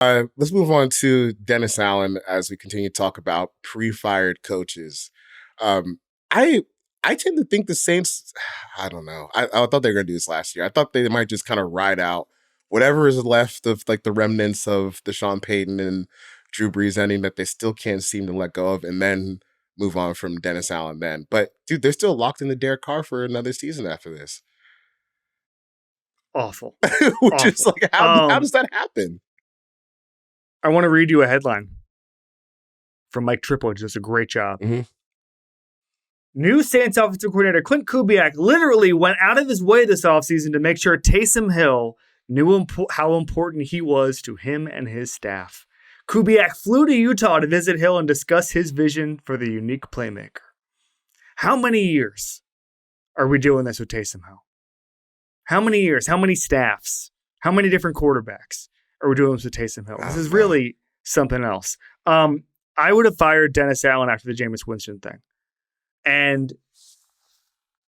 Let's move on to Dennis Allen as we continue to talk about pre-fired coaches. Um, I I tend to think the Saints. I don't know. I thought they were going to do this last year. I thought they might just kind of ride out whatever is left of like the remnants of the Sean Payton and Drew Brees ending that they still can't seem to let go of, and then move on from Dennis Allen. Then, but dude, they're still locked into Derek Carr for another season after this, Awful. which is Awful. like how does that happen? I want to read you a headline from Mike Triplett, who does a great job. Mhm. New Saints offensive coordinator Clint Kubiak literally went out of his way this offseason to make sure Taysom Hill knew how important he was to him and his staff. Kubiak flew to Utah to visit Hill and discuss his vision for the unique playmaker. How many years are we doing this with Taysom Hill? How many years? How many staffs? How many different quarterbacks are we doing this with Taysom Hill? This is really something else. I would have fired Dennis Allen after the Jameis Winston thing. And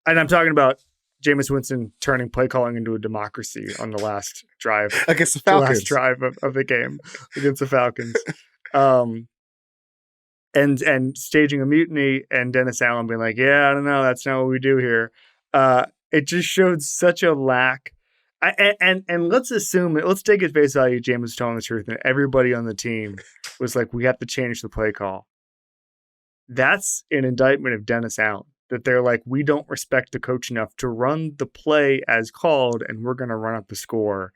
I'm talking about Jameis Winston turning play calling into a democracy on the last drive Against the Falcons. The last drive of the game against the Falcons. And staging a mutiny, and Dennis Allen being like, yeah, I don't know, that's not what we do here. It just showed such a lack. And let's assume, let's take at face value Jameis was telling the truth, and everybody on the team was like, we have to change the play call. That's an indictment of Dennis Allen, that they're like, we don't respect the coach enough to run the play as called, and we're going to run up the score.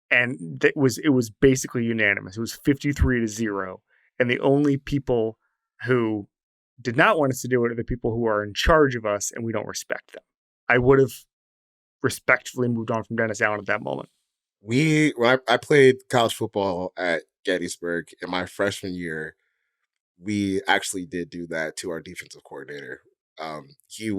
And it was basically unanimous. It was 53-0. And the only people who did not want us to do it are the people who are in charge of us, and we don't respect them. I would have respectfully moved on from Dennis Allen at that moment. When I played college football at Gettysburg in my freshman year, we actually did do that to our defensive coordinator. We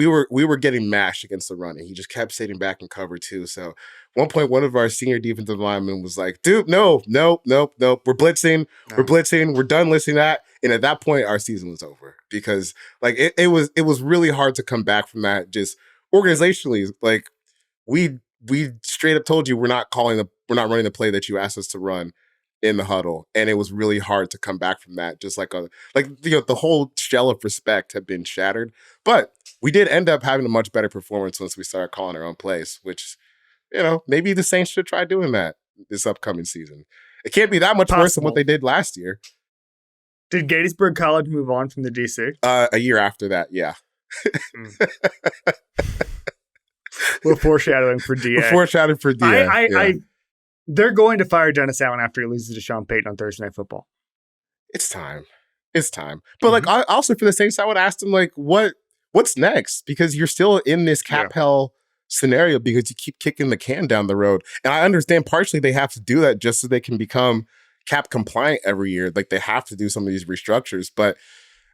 were getting mashed against the run, and he just kept sitting back in cover too. So at one point, one of our senior defensive linemen was like, dude, no, we're blitzing, we're done listening to that. And at that point, our season was over, because like it was really hard to come back from that. Just organizationally, like we straight up told you we're not running the play that you asked us to run in the huddle, and it was really hard to come back from that. Just the whole shell of respect had been shattered. But we did end up having a much better performance once we started calling our own plays, which, maybe the Saints should try doing that this upcoming season. It can't be that much worse than what they did last year. Did Gettysburg College move on from the DC? A year after that, yeah. A little foreshadowing for DA. They're going to fire Dennis Allen after he loses to Sean Payton on Thursday Night Football. It's time. But I also, for the Saints, I would ask them, like, what's next? Because you're still in this cap hell scenario because you keep kicking the can down the road. And I understand partially they have to do that just so they can become cap compliant every year. Like, they have to do some of these restructures. But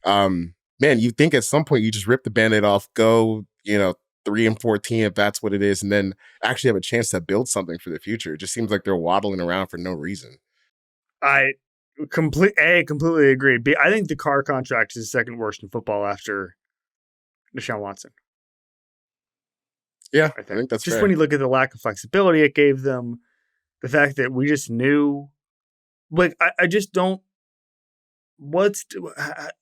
man, you think at some point you just rip the Band-Aid off, go, 3-14 if that's what it is, and then actually have a chance to build something for the future. It just seems like they're waddling around for no reason. I completely agree. I think the Carr contract is the second worst in football after Deshaun Watson. Yeah, I think that's just fair. When you look at the lack of flexibility it gave them, the fact that we just knew, like, I just don't.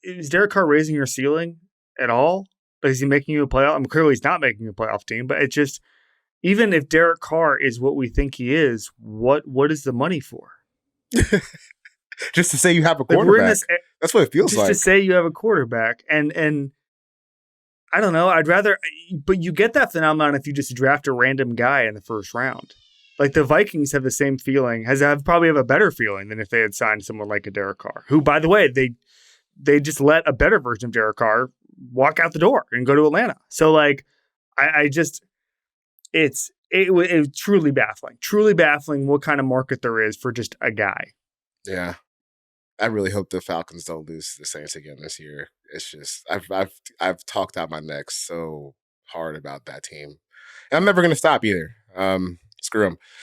Is Derek Carr raising your ceiling at all? Is he making you a playoff? I mean, clearly he's not making you a playoff team, but it's just, even if Derek Carr is what we think he is, what is the money for? Just to say you have a quarterback. That's what it feels like. Just to say you have a quarterback. And I don't know. I'd rather, but you get that phenomenon if you just draft a random guy in the first round. Like, the Vikings have the same feeling, probably have a better feeling than if they had signed someone like a Derek Carr, who, by the way, they just let a better version of Derek Carr walk out the door and go to Atlanta. So, like, it was truly baffling what kind of market there is for just a guy. Yeah. I really hope the Falcons don't lose to the Saints again this year. It's just, I've talked out my neck so hard about that team. And I'm never going to stop either. Screw them.